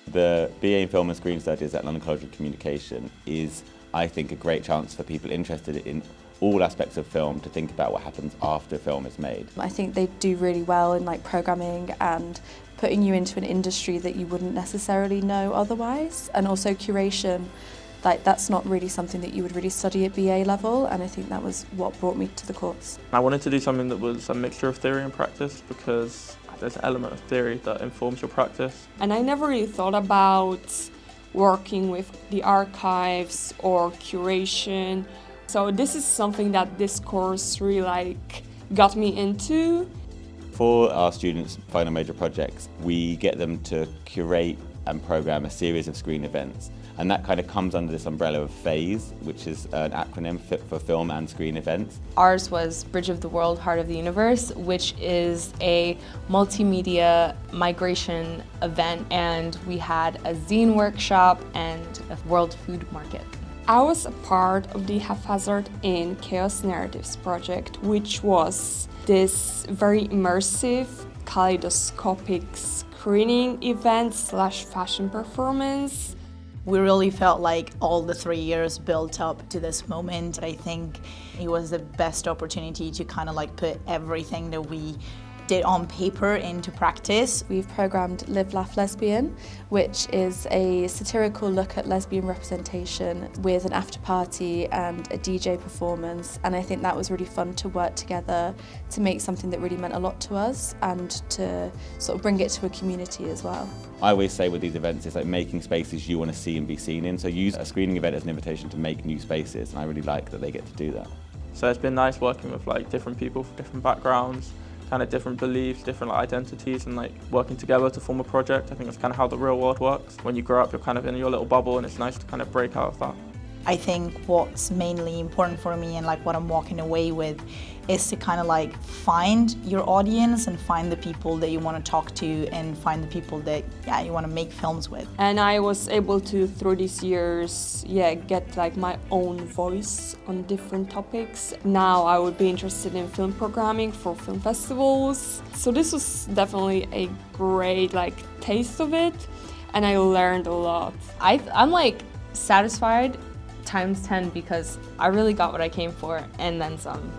The BA in Film and Screen Studies at London College of Communication is, I think, a great chance for people interested in all aspects of film to think about what happens after film is made. I think they do really well in programming and putting you into an industry that you wouldn't necessarily know otherwise, and also curation. That's not really something that you would really study at BA level, and I think that was what brought me to the course. I wanted to do something that was a mixture of theory and practice because there's an element of theory that informs your practice. And I never really thought about working with the archives or curation. So this is something that this course really got me into. For our students' final major projects, we get them to curate and program a series of screen events. And that kind of comes under this umbrella of FASE, which is an acronym for film and screen events. Ours was Bridge of the World, Heart of the Universe, which is a multimedia migration event, and we had a zine workshop and a world food market. I was a part of the Haphazard Inn Chaos Narratives project, which was this very immersive, kaleidoscopic screening event / fashion performance. We really felt like all the 3 years built up to this moment. I think it was the best opportunity to put everything that we did on paper into practice. We've programmed Live, Laugh, Lesbian, which is a satirical look at lesbian representation with an after party and a DJ performance, and I think that was really fun to work together to make something that really meant a lot to us and to sort of bring it to a community as well. I always say with these events, it's like making spaces you want to see and be seen in, so use a screening event as an invitation to make new spaces, and I really like that they get to do that. So it's been nice working with different people from different backgrounds, kind of different beliefs, different identities, and working together to form a project. I think that's kind of how the real world works. When you grow up, you're kind of in your little bubble, and it's nice to kind of break out of that. I think what's mainly important for me and what I'm walking away with is to find your audience and find the people that you want to talk to and find the people that you want to make films with. And I was able to, through these years, get my own voice on different topics. Now I would be interested in film programming for film festivals. So this was definitely a great taste of it, and I learned a lot. I'm satisfied times 10 because I really got what I came for and then some.